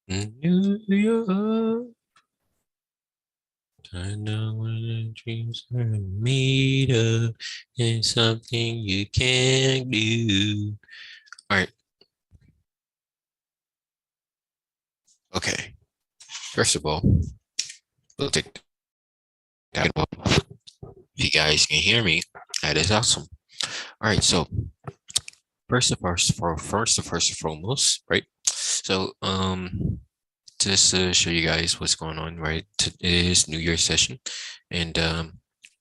New York. I know when the dreams are made of, it's something you can't do. All right. Okay. First of all, we'll take that up. If you guys can hear me, that is awesome. All right. So first and foremost, right? So just to show you guys what's going on, right? Today is New Year's session, and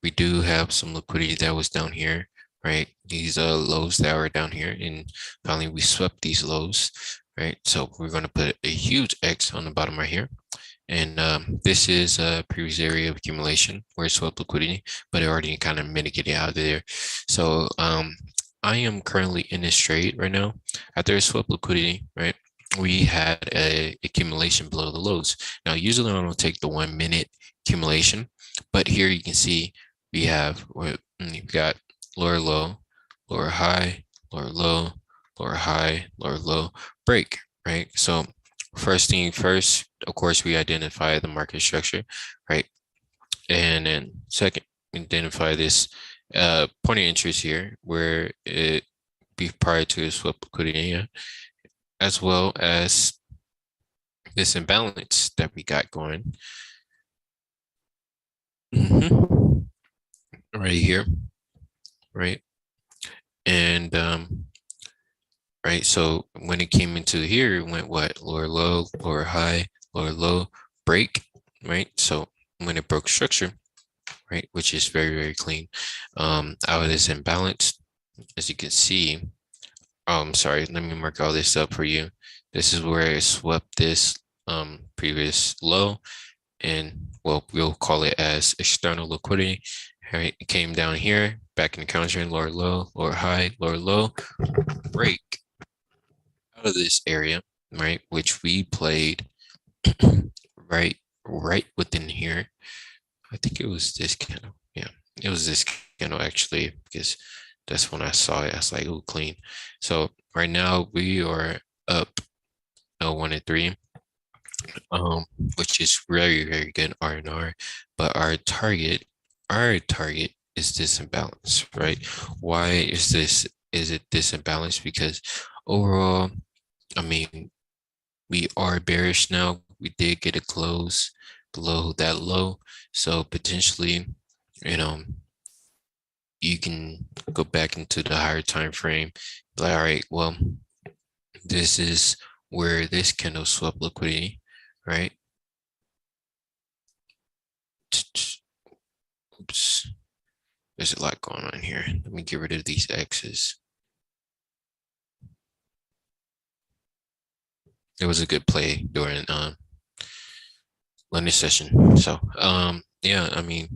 we do have some liquidity that was down here, right? These lows that were down here, and finally we swept these lows, right? So we're going to put a huge X on the bottom right here. And this is a previous area of accumulation where it swept liquidity, but it already kind of mitigated out of there. So I am currently in this trade right now. After it swept liquidity, right? We had a accumulation below the lows. Now, usually I don't take the 1 minute accumulation, but here you can see we've got lower low, lower high, lower low, lower high, lower low, break, right? So first thing first, of course, we identify the market structure, right? And then second, identify this point of interest here where it be prior to the swap liquidity, as well as this imbalance that we got going right here, right? And right, so when it came into here, it went what? Lower low, lower high, lower low, break, right? So when it broke structure, right, which is very, very clean, out of this imbalance, as you can see, sorry, let me mark all this up for you. This is where it swept this previous low, and well, we'll call it as external liquidity. Right, it came down here, back in the counter, lower low, lower high, lower low, break out of this area, right, which we played right within here. I think it was this candle. Yeah, it was this candle actually, because that's when I saw it. I was like, oh, clean. So right now we are up 1 and 3, which is very, very good R&R. But our target is this imbalance, right? Why is it this imbalance? Because overall, I mean, we are bearish now. We did get a close below that low. So potentially, you know, you can go back into the higher time frame. Like, all right, well, this is where this candle swap liquidity, right? Oops. There's a lot going on here. Let me get rid of these X's. It was a good play during London session. So yeah, I mean,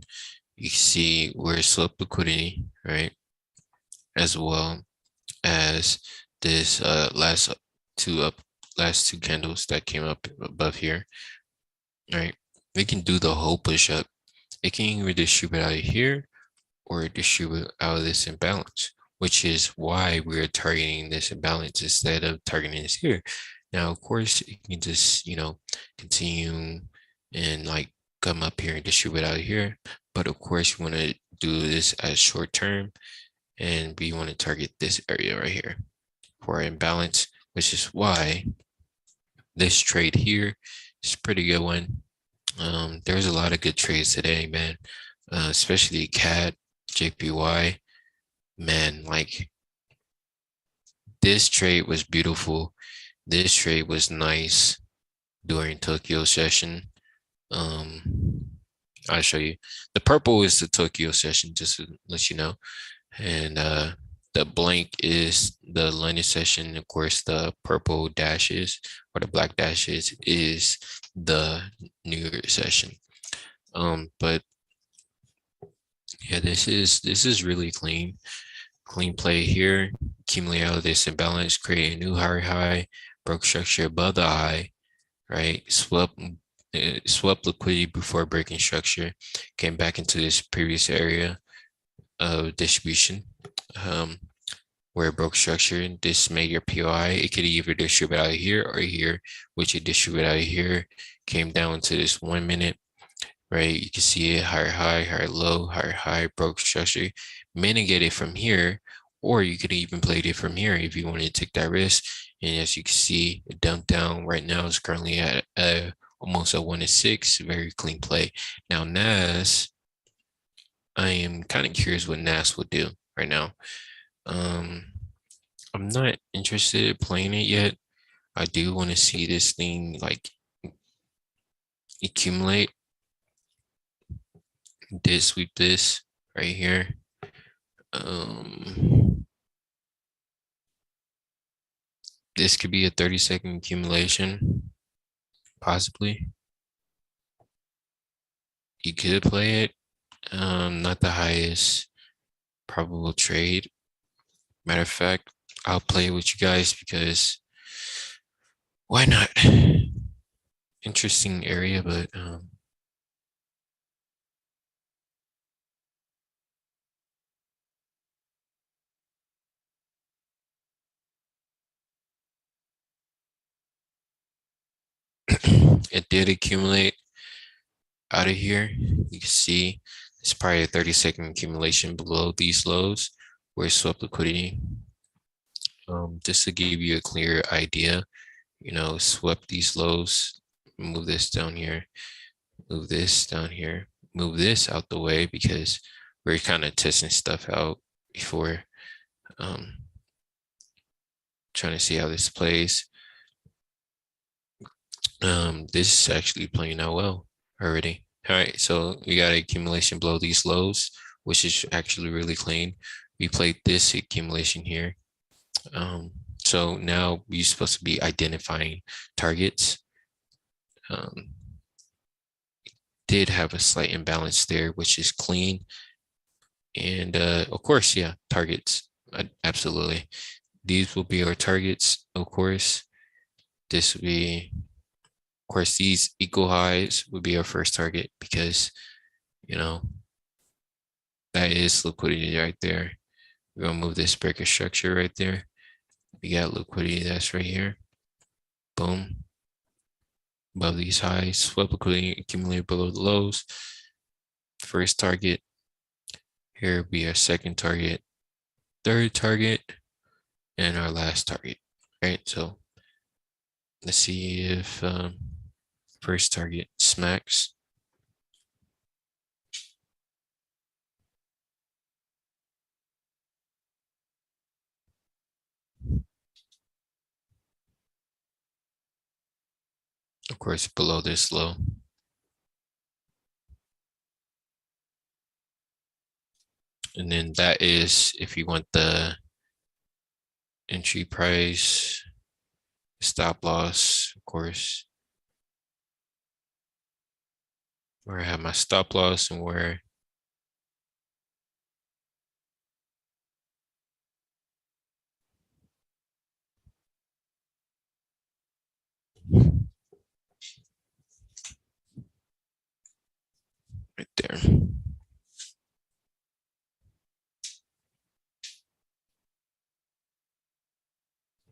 you see where swap liquidity, right? As well as this two up last two candles that came up above here, right? We can do the whole push up. It can either distribute out of here or distribute out of this imbalance, which is why we're targeting this imbalance instead of targeting this here. Now, of course, you can just, continue and like come up here and distribute out here. But of course, we want to do this as short term, and we want to target this area right here for imbalance, which is why this trade here is a pretty good one. There's a lot of good trades today, man, especially CAD, JPY. Man, like this trade was beautiful. This trade was nice during Tokyo session. I'll show you. The purple is the Tokyo session, just to let you know. And the blank is the London session. Of course, the purple dashes or the black dashes is the New York session. But yeah, this is really clean. Clean play here. Accumulate out of this imbalance, create a new higher high, broke structure above the high, right? Swept liquidity before breaking structure, came back into this previous area of distribution. Um, where it broke structure. This made your POI. It could either distribute out of here or here, which it distribute out of here. Came down to this 1 minute, right? You can see it higher high, higher low, higher high, broke structure. Mitigate it from here, or you could even play it from here if you wanted to take that risk. And as you can see, it dumped down right now. It's currently at almost a 1-6, very clean play. Now NAS, I am kind of curious what NAS will do right now. I'm not interested in playing it yet. I do want to see this thing like accumulate. Did sweep this right here. This could be a 30-second accumulation, possibly. You could play it. Not the highest probable trade. Matter of fact, I'll play it with you guys because why not? Interesting area, but it did accumulate out of here. You can see it's probably a 30-second accumulation below these lows where it swept liquidity. Just to give you a clear idea, swept these lows, move this down here, move this down here, move this out the way because we're kind of testing stuff out before trying to see how this plays. This is actually playing out well already. All right, so we got accumulation below these lows, which is actually really clean. We played this accumulation here. So now we're supposed to be identifying targets. Did have a slight imbalance there, which is clean. And of course, yeah, targets. Absolutely. These will be our targets, of course. This will be, of course, these equal highs would be our first target because, that is liquidity right there. We're going to move this breaker structure right there. We got liquidity that's right here. Boom. Above these highs, swept liquidity accumulated below the lows. First target. Here will be our second target, third target, and our last target, right? So let's see if first target smacks. Of course, below this low. And then that is if you want the entry price, stop loss, of course, where I have my stop loss and where right there.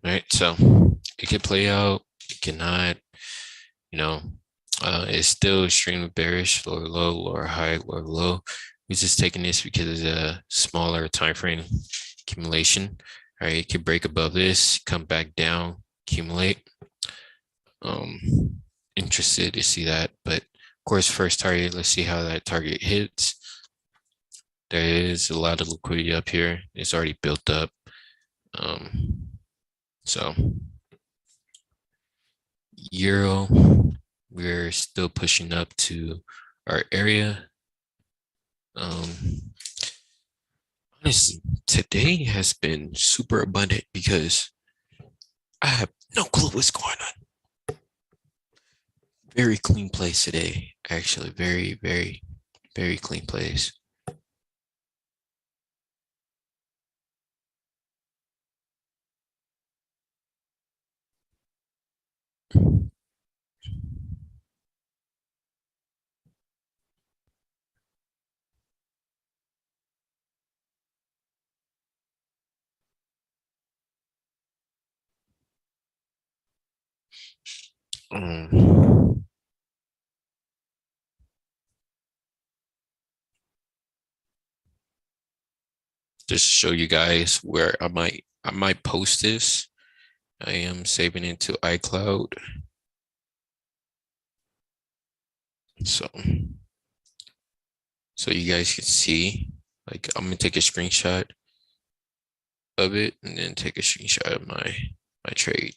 Right, so it can play out, it cannot, it's still extremely bearish, lower low, lower high, lower low. We're just taking this because it's a smaller time frame accumulation. All right, it can break above this, come back down, accumulate. Interested to see that, but of course, first target, let's see how that target hits. There is a lot of liquidity up here. It's already built up. So Euro, we're still pushing up to our area. Honestly, today has been super abundant because I have no clue what's going on. Very clean place today, actually. Very, very, very clean place. Um, just show you guys where I might post this. I am saving it to iCloud. So so you guys can see, like, I'm gonna take a screenshot of it and then take a screenshot of my trade.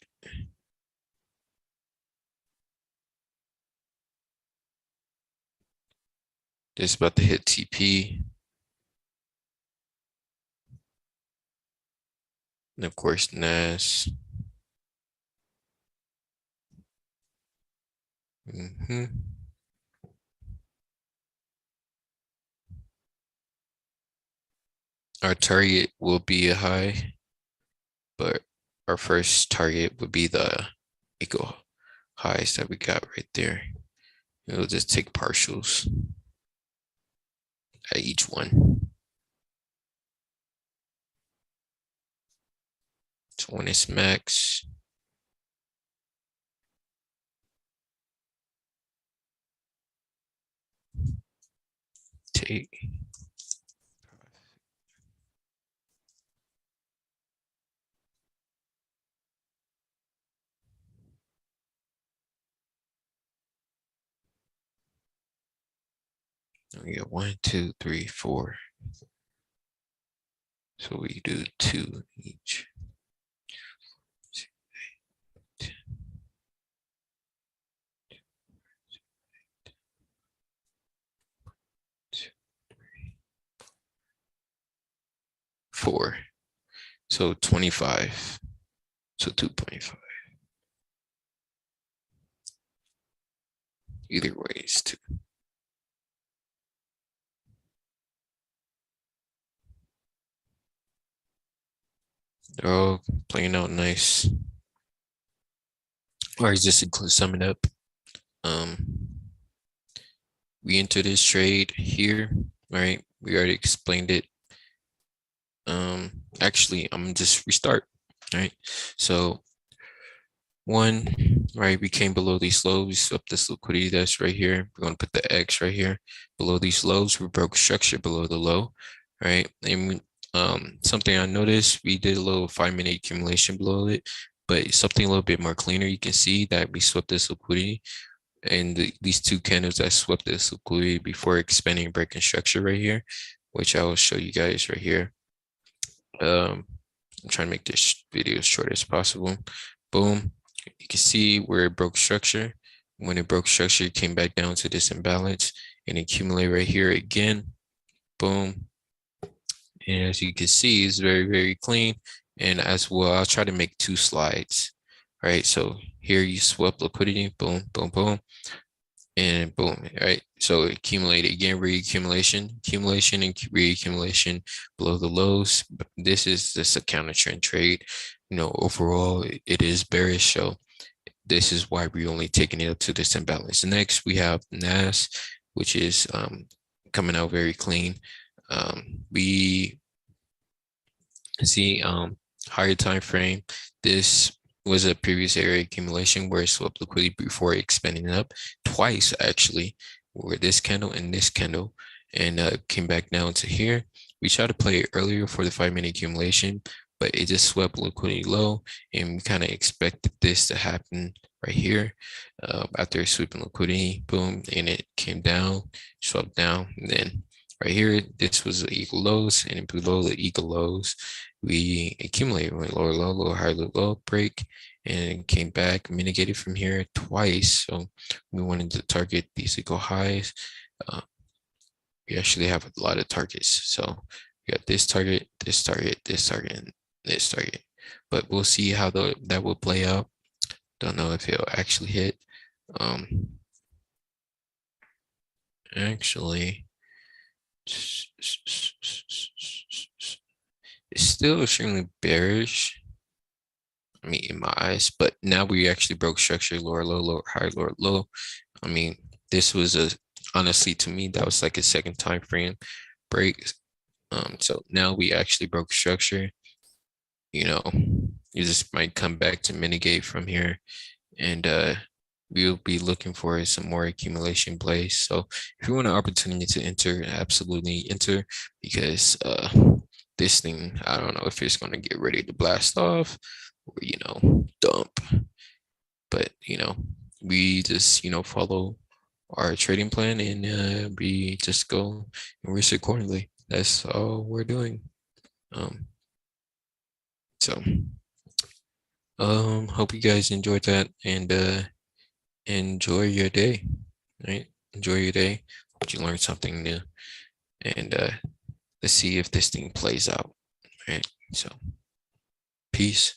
This is about to hit TP. And of course, NAS. Our target will be a high, but our first target would be the equal highs that we got right there. We'll just take partials at each one. So when it's max, take. We got 1, 2, 3, 4. So we do 2 each. 4. So 25. So 2.5. Either way is 2. They're all playing out nice. All right, just to sum it up. We enter this trade here, right? We already explained it. Actually, I'm gonna just restart, right? So one, right, we came below these lows, we swept this liquidity that's right here. We're gonna put the X right here. Below these lows, we broke structure below the low, right? And something I noticed, we did a little 5-minute accumulation below it, but something a little bit more cleaner. You can see that we swept this liquidity, and these two candles that swept this liquidity before expanding and breaking structure right here, which I will show you guys right here. I'm trying to make this video as short as possible. Boom. You can see where it broke structure. When it broke structure, it came back down to this imbalance and accumulate right here again. Boom. And as you can see, it's very, very clean. And as well, I'll try to make 2 slides. All right. So here you swept liquidity. Boom, boom, boom. And boom, right? So accumulate again, reaccumulation, accumulation and reaccumulation below the lows. This is just a counter trend trade. Overall, it is bearish. So this is why we're only taking it up to this imbalance. Next, we have NAS, which is coming out very clean. We see higher time frame. This was a previous area accumulation where it swept liquidity before expanding it up twice, actually, where this candle and this candle, and came back down to here. We tried to play it earlier for the 5-minute accumulation, but it just swept liquidity low, and we kind of expected this to happen right here after sweeping liquidity, boom, and it came down, swept down, and then right here, this was the equal lows, and below the equal lows, we accumulated, went lower low, lower high, low break, and came back, mitigated from here twice. So we wanted to target these equal highs. We actually have a lot of targets. So we got this target, this target, this target, and this target. But we'll see how that will play out. Don't know if it'll actually hit. Actually, it's still extremely bearish, I mean, in my eyes, but now we actually broke structure, lower low, lower high, lower low. I mean, this was honestly, to me, that was like a second time frame break. So now we actually broke structure. You just might come back to mitigate from here, and we'll be looking for some more accumulation plays. So if you want an opportunity to enter, absolutely enter, because this thing, I don't know if it's gonna get ready to blast off or dump. But we just follow our trading plan, and we just go and risk accordingly. That's all we're doing. Um, so hope you guys enjoyed that, and enjoy your day. Right? Enjoy your day. Hope you learned something new, and let's see if this thing plays out. Right? So peace.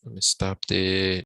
Let me stop the